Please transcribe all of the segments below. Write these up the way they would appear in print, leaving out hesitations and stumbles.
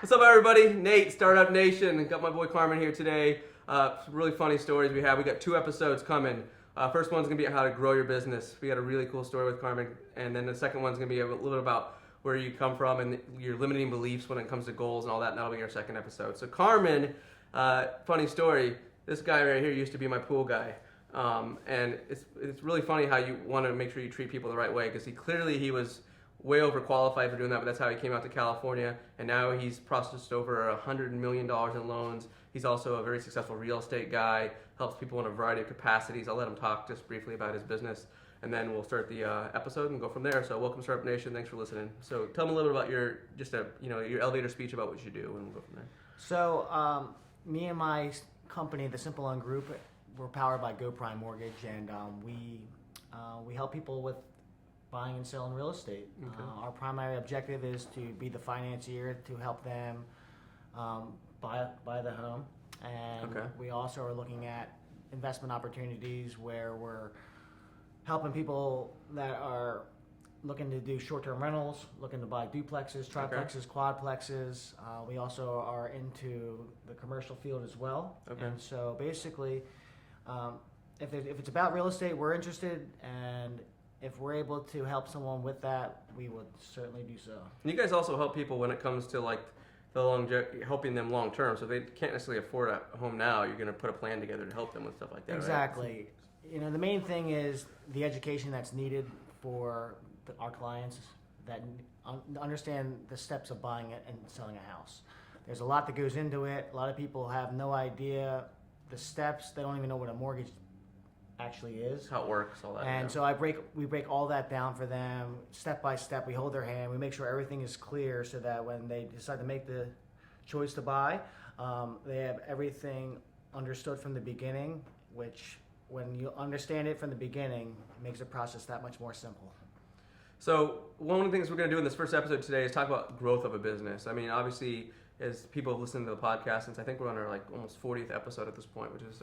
What's up, everybody? Nate, Startup Nation. Got my boy Carmen here today. Some really funny stories we have. We got 2 episodes coming. First one's gonna be how to grow your business. We got a really cool story with Carmen, and then the second one's gonna be a little bit about where you come from and your limiting beliefs when it comes to goals and all that. And that'll be our second episode. So Carmen, funny story. This guy right here used to be my pool guy. And it's really funny how you want to make sure you treat people the right way, because he was way overqualified for doing that, but that's how he came out to California, and now he's processed over $100 million in loans. He's also a very successful real estate guy, helps people in a variety of capacities. I'll let him talk just briefly about his business, and then we'll start the episode and go from there. So welcome, Startup Nation. Thanks for listening. So tell me a little bit about your elevator speech about what you do, and we'll go from there. So me and my company, the Cipolone Group, we're powered by GoPrime Mortgage, and we help people with buying and selling real estate. Okay. Our primary objective is to be the financier to help them buy the home, and we also are looking at investment opportunities where we're helping people that are looking to do short-term rentals, looking to buy duplexes, triplexes, quadplexes. We also are into the commercial field as well. Okay. And so basically, if it's about real estate, we're interested, and if we're able to help someone with that, we would certainly do so. And you guys also help people when it comes to like helping them long term. So if they can't necessarily afford a home now, you're going to put a plan together to help them with stuff like that. Exactly. Right? The main thing is the education that's needed for our clients that understand the steps of buying it and selling a house. There's a lot that goes into it. A lot of people have no idea the steps. They don't even know what a mortgage actually is, how it works, all that. And so we break all that down for them step by step. We hold their hand. We make sure everything is clear so that when they decide to make the choice to buy, they have everything understood from the beginning, which when you understand it from the beginning, makes the process that much more simple. So one of the things we're going to do in this first episode today is talk about growth of a business. I mean, obviously, as people have listened to the podcast, since I think we're on our almost 40th episode at this point, which is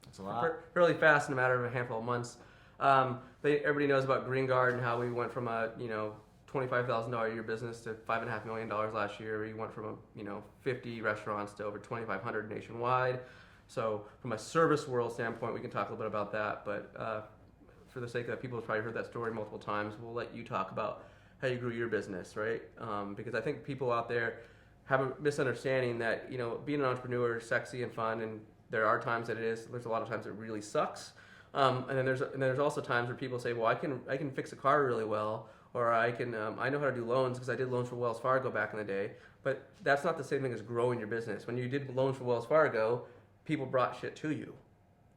that's a lot. Fairly fast in a matter of a handful of months. Everybody knows about GreenGuard and how we went from a $25,000 a year business to $5.5 million last year. We went from 50 restaurants to over 2,500 nationwide. So from a service world standpoint, we can talk a little bit about that. But for the sake of people who've probably heard that story multiple times, we'll let you talk about how you grew your business, right? Because I think people out there have a misunderstanding that being an entrepreneur is sexy and fun, and there are times that it is. There's a lot of times it really sucks, and then there's also times where people say, well, I can fix a car really well, or I know how to do loans because I did loans for Wells Fargo back in the day. But that's not the same thing as growing your business. When you did loans for Wells Fargo, people brought shit to you,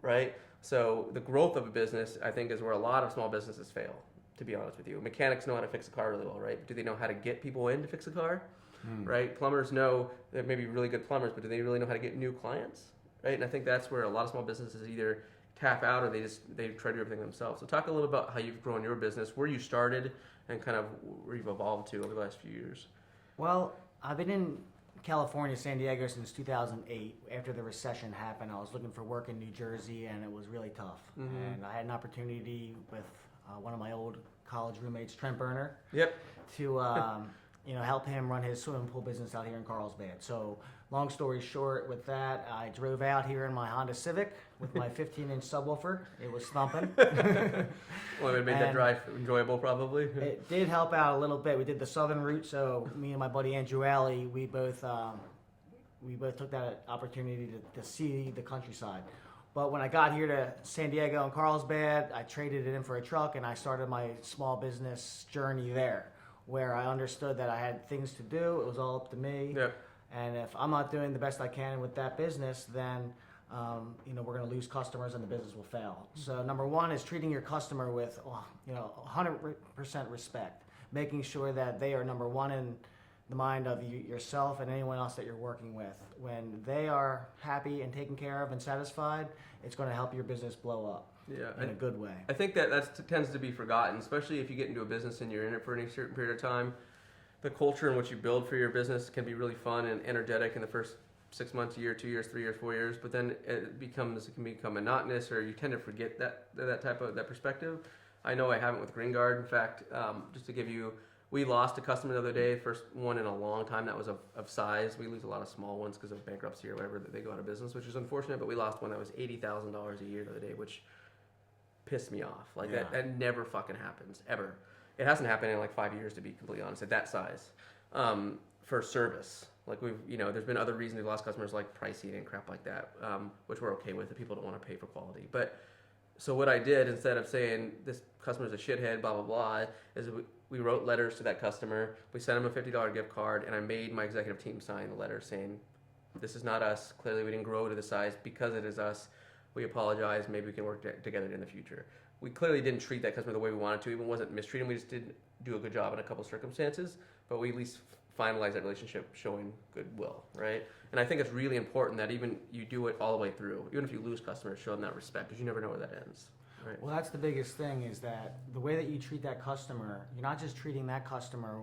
right? So the growth of a business, I think, is where a lot of small businesses fail. To be honest with you, mechanics know how to fix a car really well, right? But do they know how to get people in to fix a car? Right? Plumbers know, they may be really good plumbers, but do they really know how to get new clients? Right? And I think that's where a lot of small businesses either tap out or they try to do everything themselves. So talk a little about how you've grown your business, where you started, and kind of where you've evolved to over the last few years. Well, I've been in California, San Diego since 2008. After the recession happened, I was looking for work in New Jersey, and it was really tough. Mm-hmm. And I had an opportunity with one of my old college roommates, Trent Berner, to help him run his swimming pool business out here in Carlsbad. So long story short, with that, I drove out here in my Honda Civic with my 15-inch subwoofer. It was thumping. Well, it made that drive enjoyable, probably. It did help out a little bit. We did the southern route, so me and my buddy Andrew Alley, we both took that opportunity to see the countryside. But when I got here to San Diego and Carlsbad, I traded it in for a truck, and I started my small business journey there, where I understood that I had things to do. It was all up to me. Yeah. And if I'm not doing the best I can with that business, then we're going to lose customers and the business will fail. So number one is treating your customer with 100% respect, making sure that they are number one in the mind of yourself and anyone else that you're working with. When they are happy and taken care of and satisfied, it's going to help your business blow up. In a good way. I think that tends to be forgotten, especially if you get into a business and you're in it for any certain period of time. The culture in which you build for your business can be really fun and energetic in the first 6 months, a year, 2 years, 3 years, 4 years, but then it can become monotonous, or you tend to forget that perspective. I know I haven't with GreenGuard. In fact, just to give you, We lost a customer the other day, first one in a long time that was of size. We lose a lot of small ones because of bankruptcy or whatever, that they go out of business, which is unfortunate, but we lost one that was $80,000 a year the other day, which pissed me off. Like that never fucking happens, ever. It hasn't happened in like 5 years, to be completely honest, at that size. For service. Like there's been other reasons we've lost customers like pricing and crap like that, which we're okay with. The people don't want to pay for quality. But so what I did, instead of saying this customer's a shithead, blah, blah, blah, is we wrote letters to that customer. We sent them a $50 gift card, and I made my executive team sign the letter saying, this is not us. Clearly we didn't grow to the size because it is us. We apologize. Maybe we can work together in the future. We clearly didn't treat that customer the way we wanted to. Even wasn't mistreating. We just didn't do a good job in a couple circumstances, but we at least finalize that relationship showing goodwill, right? And I think it's really important that even you do it all the way through. Even if you lose customers, show them that respect, because you never know where that ends. Right. Well, that's the biggest thing, is that the way that you treat that customer, you're not just treating that customer,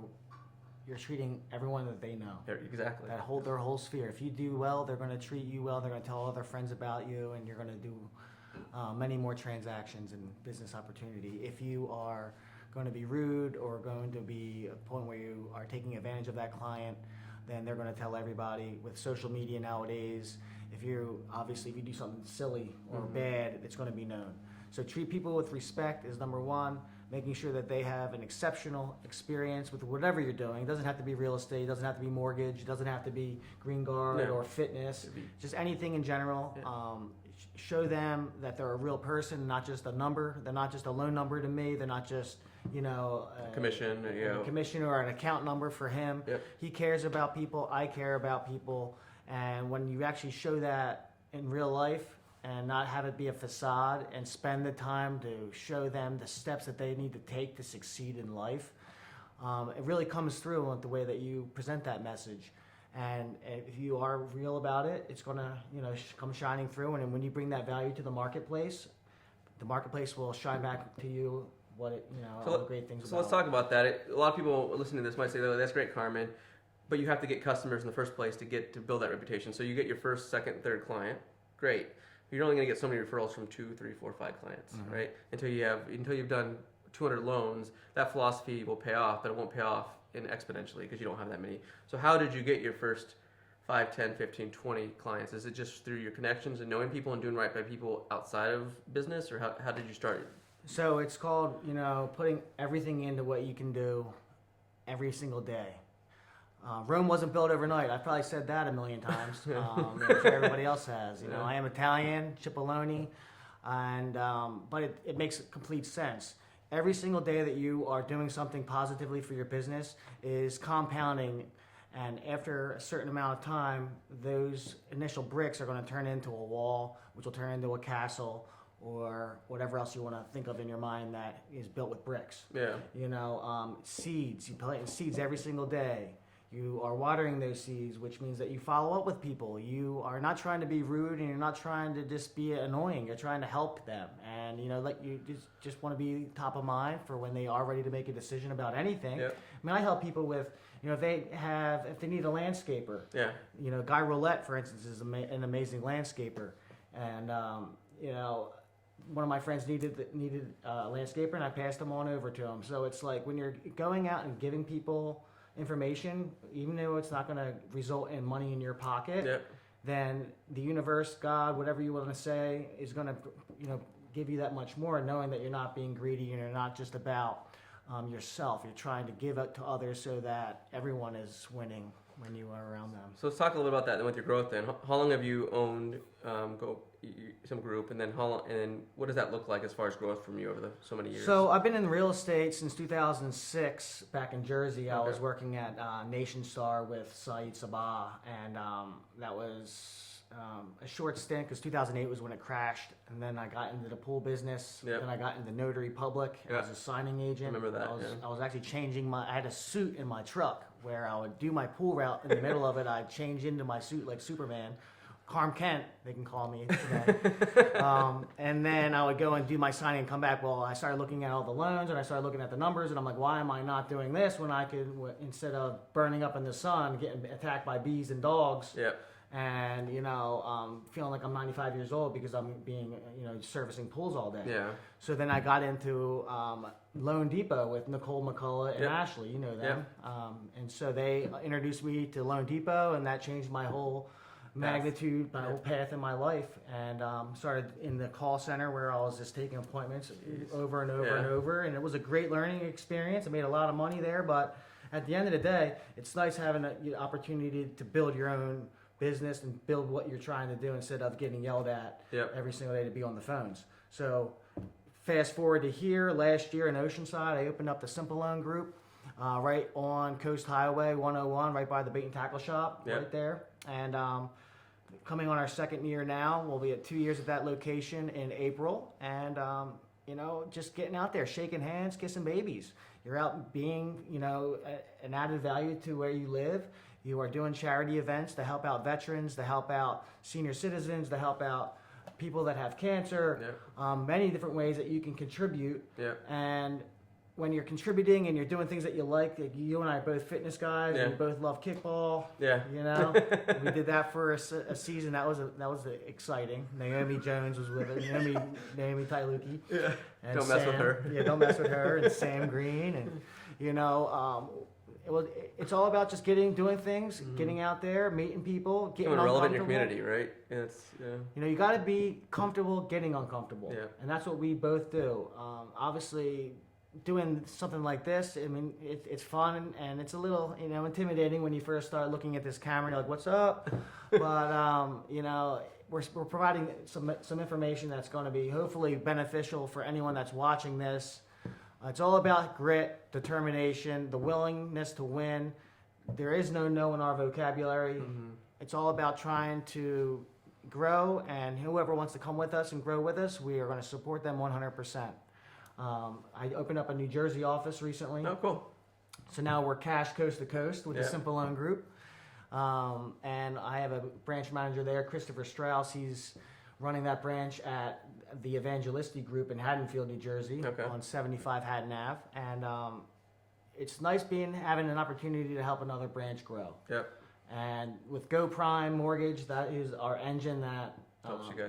you're treating everyone that they know. Exactly. Their whole sphere. If you do well, they're going to treat you well. They're going to tell all their friends about you, and you're going to do many more transactions and business opportunity. If you are going to be rude or going to be a point where you are taking advantage of that client, then they're going to tell everybody. With social media nowadays, if you do something silly or bad, it's going to be known. So treat people with respect is number one. Making sure that they have an exceptional experience with whatever you're doing. It doesn't have to be real estate. It doesn't have to be mortgage. It doesn't have to be GreenGuard or fitness. Just anything in general. Show them that they're a real person, not just a number. They're not just a loan number to me. They're not just a commission, a commission or an account number for him. Yep. He cares about people. I care about people. And when you actually show that in real life, and not have it be a facade, and spend the time to show them the steps that they need to take to succeed in life, it really comes through with the way that you present that message. And if you are real about it, it's going to come shining through. And when you bring that value to the marketplace will shine back to you all the great things. So let's talk about that. A lot of people listening to this might say, "Oh, that's great, Carmen," but you have to get customers in the first place to build that reputation. So you get your first, second, third client, great. You're only going to get so many referrals from 2, 3, 4, 5 clients, right? Until you've done 200 loans, that philosophy will pay off, but it won't pay off exponentially because you don't have that many. So how did you get your first 5, 10, 15, 20 clients? Is it just through your connections and knowing people and doing right by people outside of business, or how did you start? So it's called, putting everything into what you can do every single day. Rome wasn't built overnight. I've probably said that a million times. I'm sure everybody else has. I am Italian, Cipolone, and but it makes complete sense. Every single day that you are doing something positively for your business is compounding, and after a certain amount of time, those initial bricks are going to turn into a wall, which will turn into a castle, or whatever else you want to think of in your mind that is built with bricks. Yeah. Seeds. You plant seeds every single day. You are watering those seeds, which means that you follow up with people. You are not trying to be rude, and you're not trying to just be annoying. You're trying to help them, and you just want to be top of mind for when they are ready to make a decision about anything. Yep. I mean, I help people with, if they need a landscaper. Yeah. Guy Roulette, for instance, is an amazing landscaper, and one of my friends needed a landscaper, and I passed him on over to him. So it's like when you're going out and giving people information, even though it's not going to result in money in your pocket, then the universe, God, whatever you want to say, is going to give you that much more, knowing that you're not being greedy and you're not just about yourself. You're trying to give it to others so that everyone is winning when you are around them. So let's talk a little about that then with your growth then. How long have you owned some group, and then what does that look like as far as growth from you over so many years? So I've been in real estate since 2006 back in Jersey. I was working at Nation Star with Saeed Sabah, and that was a short stint because 2008 was when it crashed, and then I got into the pool business. Then I got into Notary Public as a signing agent. I remember that. I was actually changing I had a suit in my truck where I would do my pool route. In the middle of it, I'd change into my suit like Superman. Carm Kent, they can call me today. And then I would go and do my signing and come back. Well, I started looking at all the loans, and I started looking at the numbers, and I'm like, why am I not doing this when I could, instead of burning up in the sun, getting attacked by bees and dogs, and feeling like I'm 95 years old because I'm being servicing pools all day. Yeah. So then I got into Loan Depot with Nicole McCullough and Yep. Ashley, you know them. And so they introduced me to Loan Depot, and that changed my whole magnitude, my whole path in my life. And started in the call center where I was just taking appointments over and over and over. And it was a great learning experience. I made a lot of money there, but at the end of the day, it's nice having the opportunity to build your own business and build what you're trying to do instead of getting yelled at every single day to be on the phones. So fast forward to here, last year in Oceanside, I opened up the Cipolone group right on Coast Highway 101, right by the bait and tackle shop, right there. And coming on our second year now, we'll be at 2 years at that location in April. And, just getting out there, shaking hands, kissing babies. You're out being, an added value to where you live. You are doing charity events to help out veterans, to help out senior citizens, to help out people that have cancer, many different ways that you can contribute. And when you're contributing and you're doing things that you like you and I are both fitness guys, we both love kickball. We did that for a season. That was exciting. Naomi Jones was with us. Naomi Tailuki. And Don't mess with her. Don't mess with her. And Sam Green. And it's all about just doing things, getting out there, meeting people, getting relevant in your community, right? You got to be comfortable getting uncomfortable, and that's what we both do. Obviously, doing something like this, I mean, it's fun and it's a little intimidating when you first start looking at this camera and you're like, "What's up?" But we're providing some information that's going to be hopefully beneficial for anyone that's watching this. It's all about grit, determination, the willingness to win. There is no in our vocabulary. It's all about trying to grow, and whoever wants to come with us and grow with us, we are going to support them 100%. I opened up a New Jersey office recently. Oh, cool. So now we're cash coast to coast with the Cipolone Group. And I have a branch manager there, Christopher Strauss. He's running that branch at the Evangelisti Group in Haddonfield, New Jersey, on 75 Haddon Ave. And it's nice having an opportunity to help another branch grow. And with Go Prime Mortgage, that is our engine that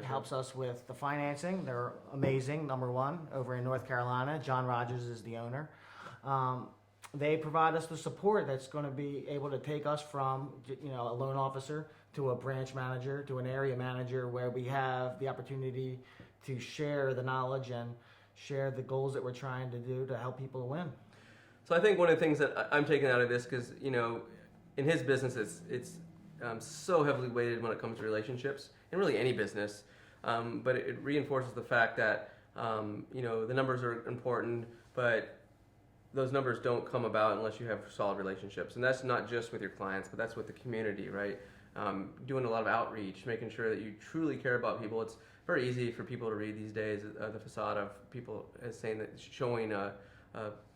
helps us with the financing. They're amazing, number one, over in North Carolina. John Rogers is the owner. They provide us the support that's going to be able to take us from a loan officer to a branch manager to an area manager, where we have the opportunity to share the knowledge and share the goals that we're trying to do to help people win. So I think one of the things that I'm taking out of this, because in his business it's so heavily weighted when it comes to relationships, in really any business, but it reinforces the fact that the numbers are important, but those numbers don't come about unless you have solid relationships. And that's not just with your clients, but that's with the community, right? Doing a lot of outreach, making sure that you truly care about people. It's very easy for people to read these days the facade of people as saying that showing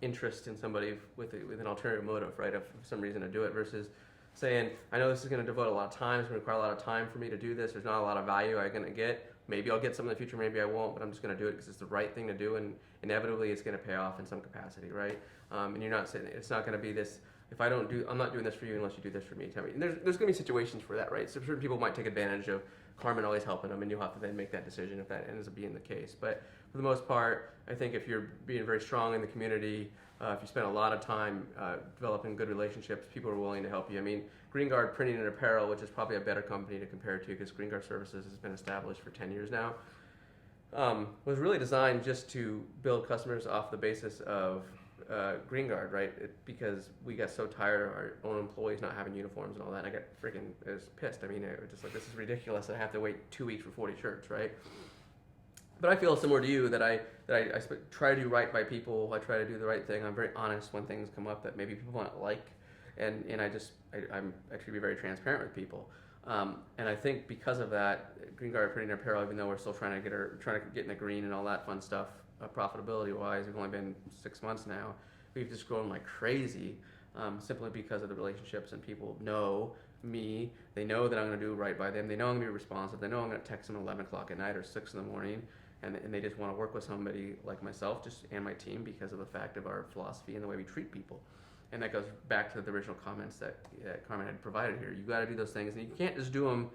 interest in somebody with an alternative motive, right, of some reason to do it, versus saying, I know this is going to devote a lot of time, it's going to require a lot of time for me to do this, there's not a lot of value I'm going to get. Maybe I'll get some in the future, maybe I won't, but I'm just going to do it because it's the right thing to do, and inevitably it's going to pay off in some capacity, right? And you're not saying, it's not going to be this, I'm not doing this for you unless you do this for me. Tell me. And there's going to be situations for that, right? So certain people might take advantage of Carmen always helping them, and you'll have to then make that decision if that ends up being the case. But for the most part, I think if you're being very strong in the community, if you spend a lot of time developing good relationships, people are willing to help you. I mean, GreenGuard Printing and Apparel, which is probably a better company to compare to because GreenGuard Services has been established for 10 years now, was really designed just to build customers off the basis of GreenGuard, right? Because we got so tired of our own employees not having uniforms and all that. And I was pissed. I mean, it was just like, this is ridiculous. I have to wait 2 weeks for 40 shirts, right? But I feel similar to you that I try to do right by people. I try to do the right thing. I'm very honest when things come up that maybe people don't like, and I'm actually be very transparent with people. And I think because of that, GreenGuard Printing and Apparel, even though we're still trying to get in the green and all that fun stuff, profitability wise, we've only been 6 months now. We've just grown like crazy, simply because of the relationships, and people know me. They know that I'm going to do right by them. They know I'm going to be responsive. They know I'm going to text them at 11 o'clock at night or 6 in the morning. And they just want to work with somebody like myself and my team because of the fact of our philosophy and the way we treat people. And that goes back to the original comments that Carmen had provided here. You got to do those things, and you can't just do them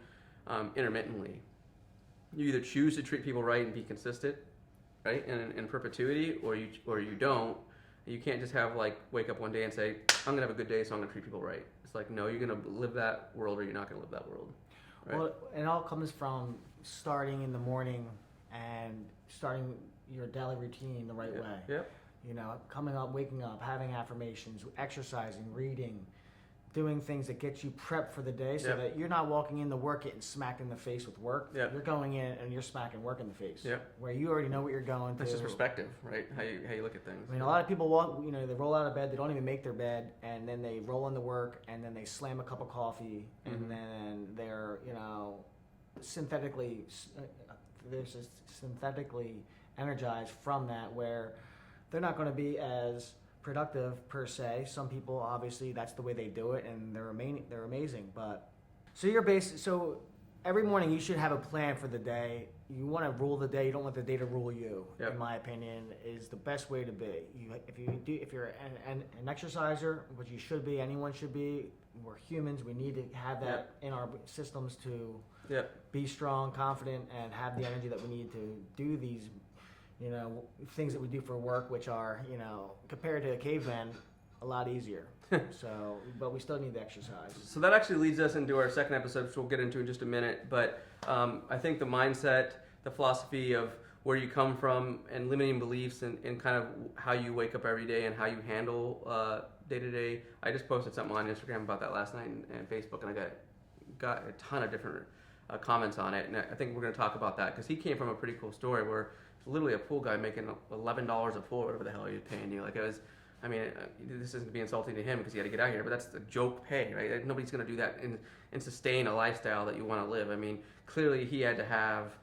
intermittently. You either choose to treat people right and be consistent, right, in perpetuity, or you don't. You can't just have wake up one day and say, I'm gonna have a good day, so I'm gonna treat people right. It's like, no, you're gonna live that world, or you're not gonna live that world. Right? Well, it all comes from starting in the morning and starting your daily routine the right way. Yep. You know, coming up, waking up, having affirmations, exercising, reading, doing things that get you prepped for the day, so that you're not walking into work getting smacked in the face with work. Yep. You're going in and you're smacking work in the face. Yep. Where you already know what you're going to. That's just perspective, right? How you look at things. I mean, a lot of people walk, they roll out of bed, they don't even make their bed, and then they roll into work, and then they slam a cup of coffee, and then they're, synthetically energized from that, where they're not going to be as productive per se. Some people, obviously, that's the way they do it, and they're amazing. But so every morning you should have a plan for the day. You want to rule the day. You don't want the day to rule you. Yep. In my opinion, is the best way to be. If you're an exerciser, which you should be, anyone should be. We're humans. We need to have that in our systems to be strong, confident, and have the energy that we need to do these things that we do for work, which are, compared to a caveman, a lot easier. So, but we still need the exercise. So that actually leads us into our second episode, which we'll get into in just a minute. But I think the mindset, the philosophy of where you come from, and limiting beliefs, and kind of how you wake up every day and how you handle day to day. I just posted something on Instagram about that last night and Facebook, and I got a ton of different comments on it. And I think we're going to talk about that, because he came from a pretty cool story where literally a pool guy making $11 a pool, whatever the hell he was paying you. This isn't to be insulting to him because he had to get out here, but that's the joke pay, right? Nobody's going to do that and sustain a lifestyle that you want to live. I mean, clearly he had to have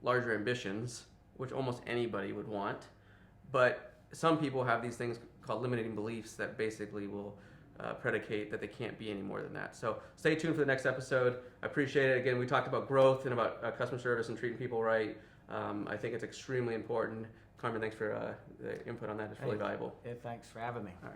larger ambitions, which almost anybody would want. But some people have these things called limiting beliefs that basically will predicate that they can't be any more than that. So stay tuned for the next episode. I appreciate it. Again, we talked about growth and about customer service and treating people right. I think it's extremely important. Carmen, thanks for the input on that. It's really valuable. Thanks for having me. All right.